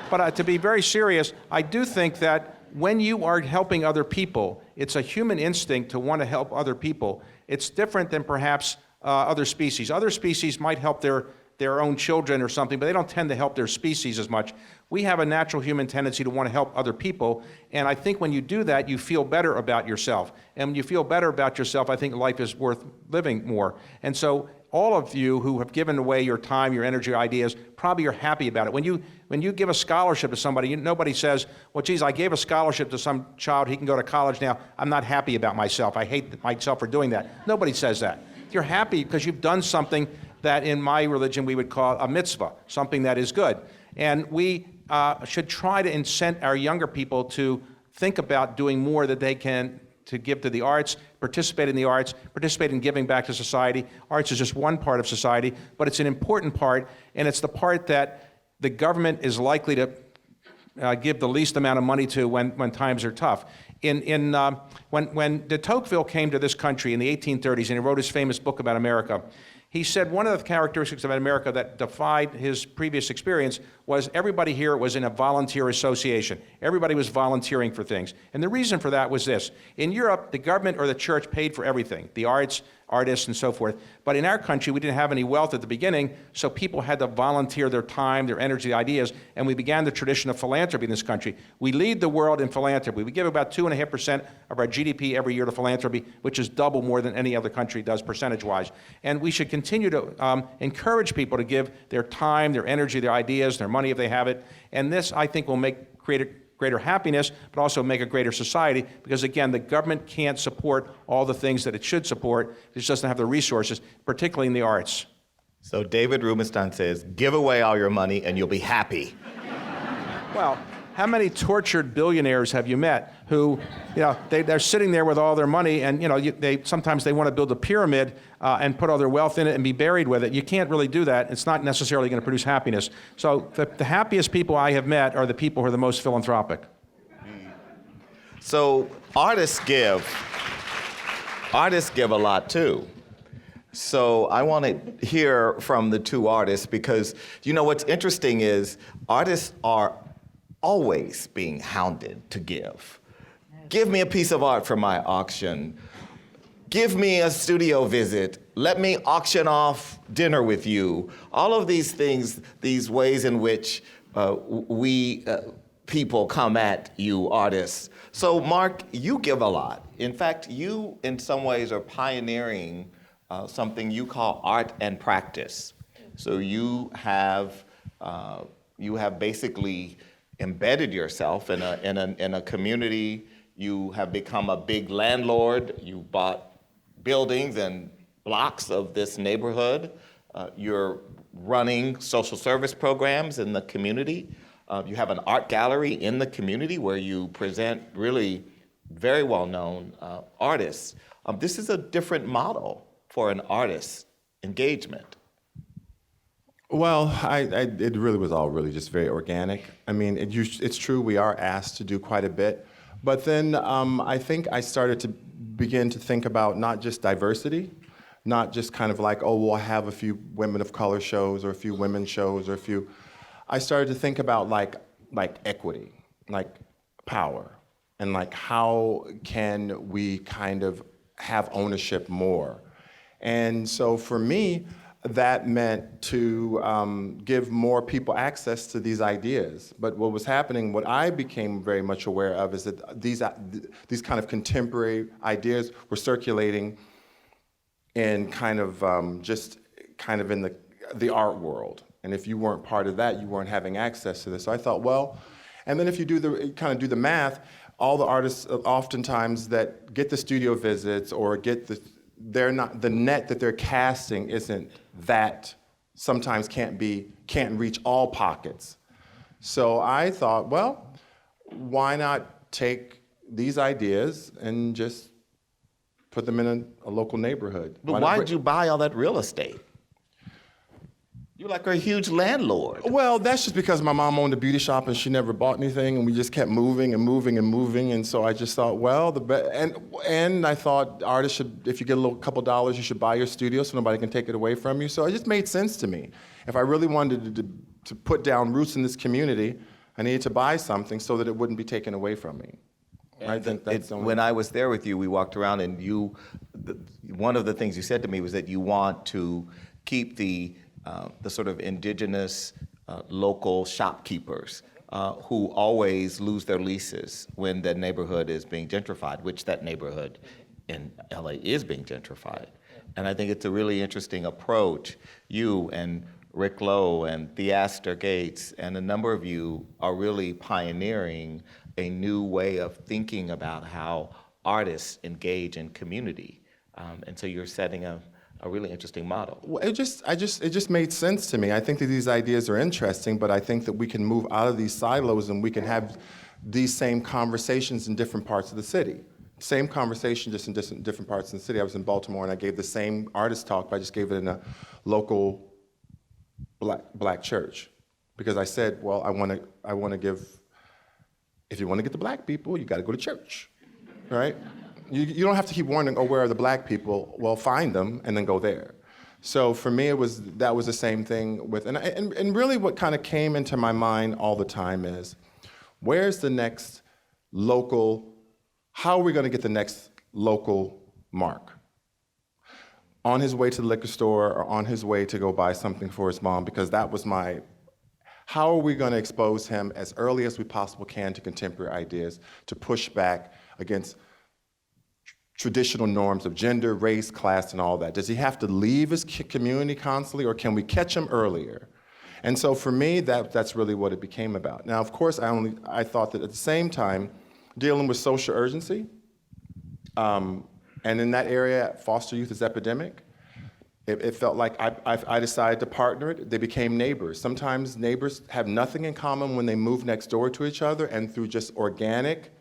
but to be very serious, I do think that when you are helping other people, it's a human instinct to want to help other people. It's different than perhaps other species. Other species might help their own children or something, but they don't tend to help their species as much. We have a natural human tendency to want to help other people, and I think when you do that, you feel better about yourself. And when you feel better about yourself, I think life is worth living more. And so all of you who have given away your time, your energy, your ideas, probably are happy about it. When you give a scholarship to somebody, nobody says, well, geez, I gave a scholarship to some child, he can go to college now, I'm not happy about myself, I hate myself for doing that. Nobody says that. You're happy because you've done something that in my religion we would call a mitzvah, something that is good. And we should try to incent our younger people to think about doing more that they can to give to the arts, participate in the arts, participate in giving back to society. Arts is just one part of society, but it's an important part, and it's the part that the government is likely to give the least amount of money to when times are tough. When de Tocqueville came to this country in the 1830s and he wrote his famous book about America, he said one of the characteristics of America that defied his previous experience was everybody here was in a volunteer association. Everybody was volunteering for things. And the reason for that was this. In Europe, the government or the church paid for everything, the arts, artists, and so forth. But in our country, we didn't have any wealth at the beginning, so people had to volunteer their time, their energy, ideas, and we began the tradition of philanthropy in this country. We lead the world in philanthropy. We give about 2.5% of our GDP every year to philanthropy, which is double more than any other country does percentage-wise. And we should continue to encourage people to give their time, their energy, their ideas, their money if they have it. And this, I think, will create greater happiness, but also make a greater society, because again, the government can't support all the things that it should support. It just doesn't have the resources, particularly in the arts. So David Rubenstein says, give away all your money and you'll be happy. Well, how many tortured billionaires have you met who, they're sitting there with all their money, and sometimes they want to build a pyramid and put all their wealth in it and be buried with it. You can't really do that. It's not necessarily going to produce happiness. So the happiest people I have met are the people who are the most philanthropic. So artists give a lot too. So I want to hear from the two artists, because what's interesting is artists are always being hounded to give. Give me a piece of art for my auction. Give me a studio visit. Let me auction off dinner with you. All of these things, these ways in which we people come at you artists. So Mark, you give a lot. In fact, you in some ways are pioneering something you call art and practice. So you have basically embedded yourself in a community. You have become a big landlord. You bought buildings and blocks of this neighborhood. You're running social service programs in the community. You have an art gallery in the community where you present really very well-known artists. This is a different model for an artist's engagement. Well, it really was all really just very organic. I mean, it's true we are asked to do quite a bit, but then I think I started to begin to think about not just diversity, not just kind of like, oh, we'll have a few women of color shows or a few women shows or a few. I started to think about like equity, like power, and like how can we kind of have ownership more. And so for me, that meant to give more people access to these ideas. But what was happening, what I became very much aware of, is that these kind of contemporary ideas were circulating in kind of just kind of in the art world. And if you weren't part of that, you weren't having access to this. So I thought, well, and then if you do the math, all the artists oftentimes that get the studio visits or get the net that they're casting isn't that, sometimes can't reach all pockets. So I thought, well, why not take these ideas and just put them in a local neighborhood? But why did you buy all that real estate? You're like a huge landlord. Well, that's just because my mom owned a beauty shop and she never bought anything, and we just kept moving and moving and moving. And so I just thought, well, and I thought artists should, if you get a couple dollars, you should buy your studio so nobody can take it away from you. So it just made sense to me. If I really wanted to put down roots in this community, I needed to buy something so that it wouldn't be taken away from me. I think that's when I was there with you, we walked around, and one of the things you said to me was that you want to keep the sort of indigenous local shopkeepers who always lose their leases when the neighborhood is being gentrified, which that neighborhood in LA is being gentrified. And I think it's a really interesting approach. You and Rick Lowe and Theaster Gates and a number of you are really pioneering a new way of thinking about how artists engage in community. And so you're setting a really interesting model. Well, it just made sense to me. I think that these ideas are interesting, but I think that we can move out of these silos and we can have these same conversations in different parts of the city. Same conversation, just in different parts of the city. I was in Baltimore and I gave the same artist talk, but I just gave it in a local black church, because I said, well, I want to give. If you want to get the black people, you got to go to church, right? You don't have to keep wondering, oh, where are the black people? Well, find them and then go there. So for me, that was the same thing with, and really what kind of came into my mind all the time is, where's the next local, how are we going to get the next local Mark? On his way to the liquor store or on his way to go buy something for his mom, because that was how are we going to expose him as early as we possibly can to contemporary ideas, to push back against traditional norms of gender, race, class, and all that? Does he have to leave his community constantly, or can we catch him earlier? And so for me, that's really what it became about. Now, of course, I thought that at the same time, dealing with social urgency, and in that area, foster youth is epidemic. It felt like I decided to partner it. They became neighbors. Sometimes neighbors have nothing in common when they move next door to each other, and through just organic,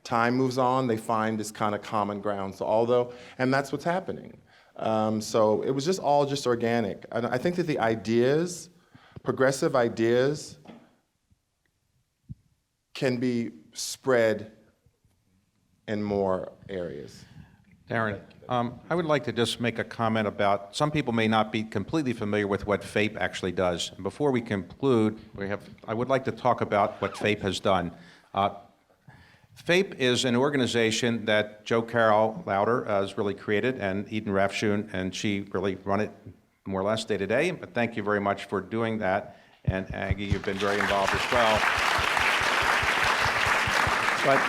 time moves on, they find this kind of common ground. So and that's what's happening. So it was just all just organic. And I think that the ideas, progressive ideas, can be spread in more areas. Darren, I would like to just make a comment about, some people may not be completely familiar with what FAPE actually does. And before we conclude, I would like to talk about what FAPE has done. FAPE is an organization that Jo Carol Lauder has really created, and Eden Rafshun, and she really run it more or less day to day. But thank you very much for doing that. And Aggie, you've been very involved as well. But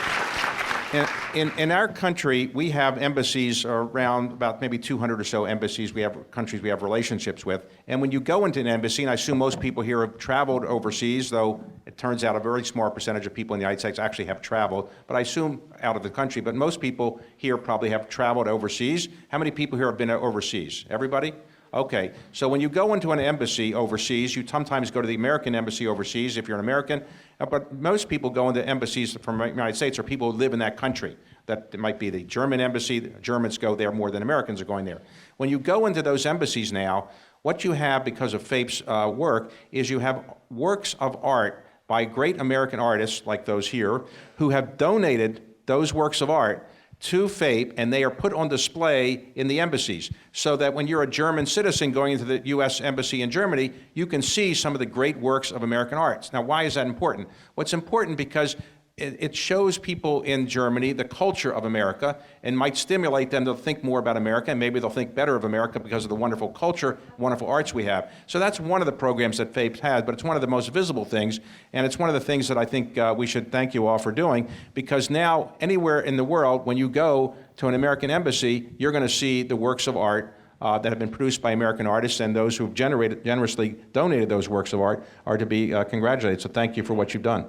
in our country, we have embassies around about maybe 200 or so embassies. We have countries we have relationships with. And when you go into an embassy, and I assume most people here have traveled overseas, though it turns out a very small percentage of people in the United States actually have traveled, but I assume out of the country. But most people here probably have traveled overseas. How many people here have been overseas? Everybody? Okay, so when you go into an embassy overseas, you sometimes go to the American embassy overseas if you're an American, but most people go into embassies from the United States are people who live in that country. That might be the German embassy. The Germans go there more than Americans are going there. When you go into those embassies now, what you have because of FAPE's work is you have works of art by great American artists like those here who have donated those works of art to FAPE, and they are put on display in the embassies, so that when you're a German citizen going into the U.S. Embassy in Germany, you can see some of the great works of American arts. Now, why is that important? Well, it's important because it shows people in Germany the culture of America and might stimulate them to think more about America, and maybe they'll think better of America because of the wonderful culture, wonderful arts we have. So that's one of the programs that FAPE has, but it's one of the most visible things, and it's one of the things that I think we should thank you all for doing, because now anywhere in the world, when you go to an American embassy, you're going to see the works of art that have been produced by American artists, and those who've generously donated those works of art are to be congratulated. So thank you for what you've done.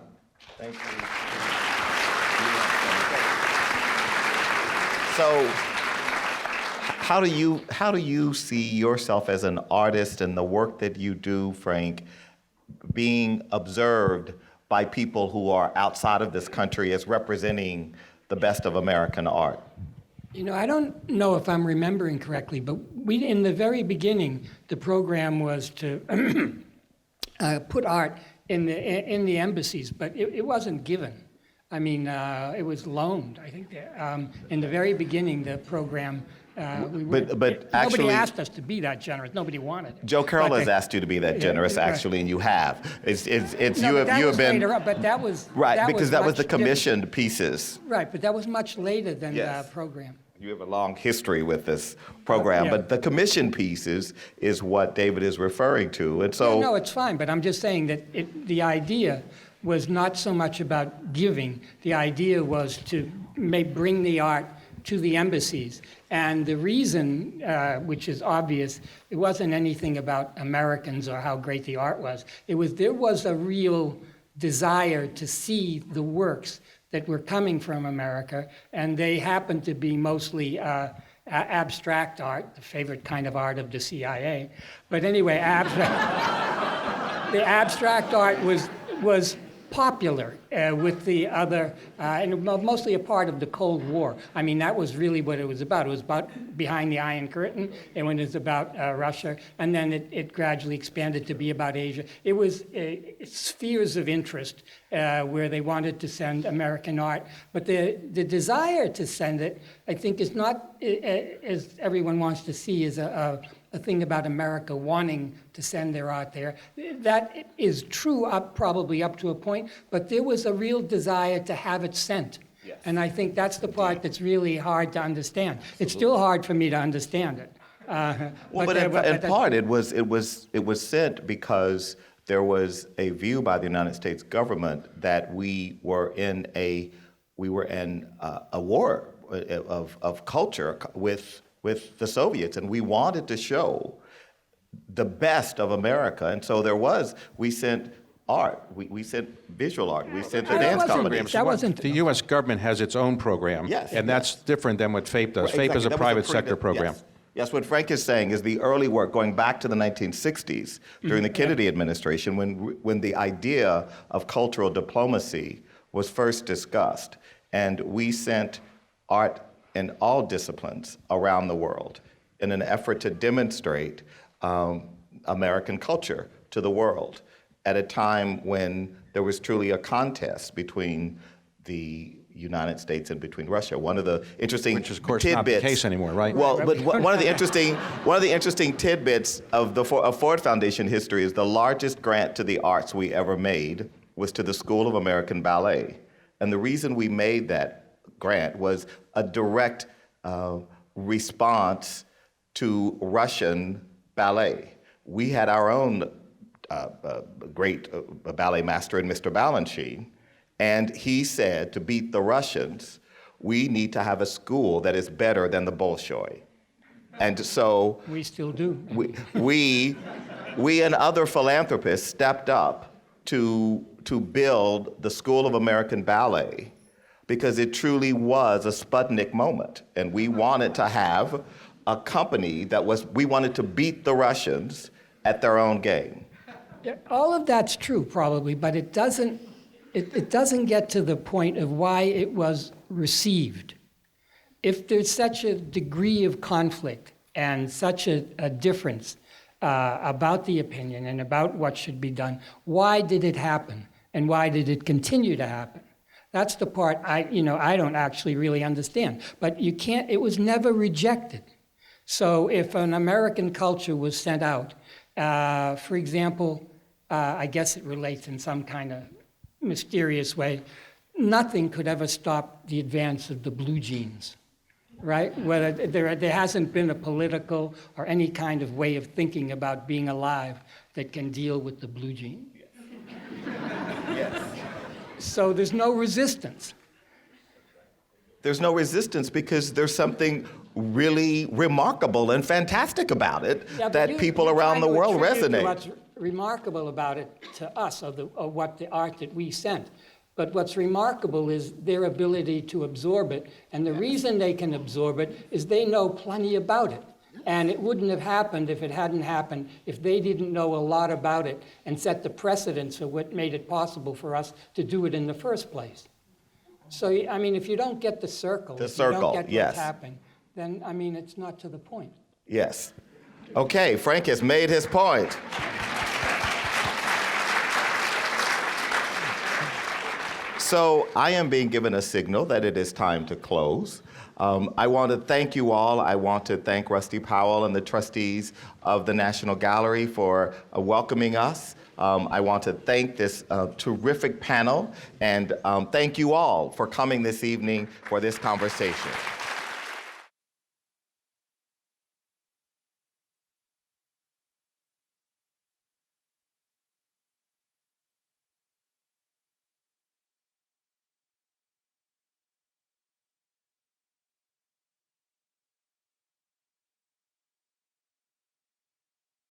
Thank you. So, how do you see yourself as an artist and the work that you do, Frank, being observed by people who are outside of this country as representing the best of American art? You know, I don't know if I'm remembering correctly, but in the very beginning, the program was to put art in the embassies, but it wasn't given. I mean, it was loaned. I think in the very beginning, the program. But actually, nobody asked us to be that generous. Nobody wanted it. Joe Carroll has asked you to be that generous, actually, and you have. You have been later up, but that was right because that was the much commissioned pieces. Right, but that was much later than the program. You have a long history with this program, yeah. But the commission pieces is what David is referring to, and so. No, it's fine, but I'm just saying that the idea was not so much about giving. The idea was to bring the art to the embassies. And the reason, which is obvious, it wasn't anything about Americans or how great the art was. There was a real desire to see the works that were coming from America, and they happened to be mostly abstract art, the favorite kind of art of the CIA. But anyway, the abstract art was popular with the other, and mostly a part of the Cold War. I mean, that was really what it was about. It was about behind the Iron Curtain, and when it was about Russia, and then it gradually expanded to be about Asia. It was spheres of interest where they wanted to send American art, but the desire to send it, I think, is not, as everyone wants to see, is a thing about America wanting to send their art there. That is true probably up to a point, but there was a real desire to have it sent. Yes. And I think that's the part that's really hard to understand. It's still hard for me to understand it. In part, it was sent because there was a view by the United States government that we were in a war of culture with the Soviets, and we wanted to show the best of America. And so we sent art, we sent visual art, we sent the dance companies. The U.S. government has its own program, and that's different than what FAPE does. FAPE is a private sector program. Yes, what Frank is saying is the early work going back to the 1960s during the Kennedy administration when the idea of cultural diplomacy was first discussed. And we sent art in all disciplines around the world in an effort to demonstrate American culture to the world at a time when there was truly a contest between the United States and between Russia. One of the interesting which is, of course, tidbits, not the case anymore, right? Well, but one of the interesting tidbits of Ford Foundation history is the largest grant to the arts we ever made was to the School of American Ballet. And the reason we made that grant was a direct response to Russian ballet. We had our own great ballet master in Mr. Balanchine, and he said to beat the Russians, we need to have a school that is better than the Bolshoi. And so we still do. We and other philanthropists stepped up to build the School of American Ballet, because it truly was a Sputnik moment. And we wanted to have a company we wanted to beat the Russians at their own game. Yeah, all of that's true, probably, but it doesn't get to the point of why it was received. If there's such a degree of conflict and such a difference about the opinion and about what should be done, why did it happen? And why did it continue to happen? That's the part I don't actually really understand. But it was never rejected. So if an American culture was sent out, for example, I guess it relates in some kind of mysterious way, nothing could ever stop the advance of the blue genes, right? Whether there hasn't been a political or any kind of way of thinking about being alive that can deal with the blue gene. Yes. So there's no resistance. There's no resistance because there's something really remarkable and fantastic about it that people around the world resonate. What's remarkable about it to us, of what the art that we sent. But what's remarkable is their ability to absorb it. And the reason they can absorb it is they know plenty about it. And it wouldn't have happened if it hadn't happened, if they didn't know a lot about it and set the precedence for what made it possible for us to do it in the first place. So, I mean, if you don't get the circle, if you don't get what's happening, then, I mean, it's not to the point. Yes. Okay, Frank has made his point. So I am being given a signal that it is time to close. I want to thank you all. I want to thank Rusty Powell and the trustees of the National Gallery for welcoming us. I want to thank this terrific panel, and thank you all for coming this evening for this conversation.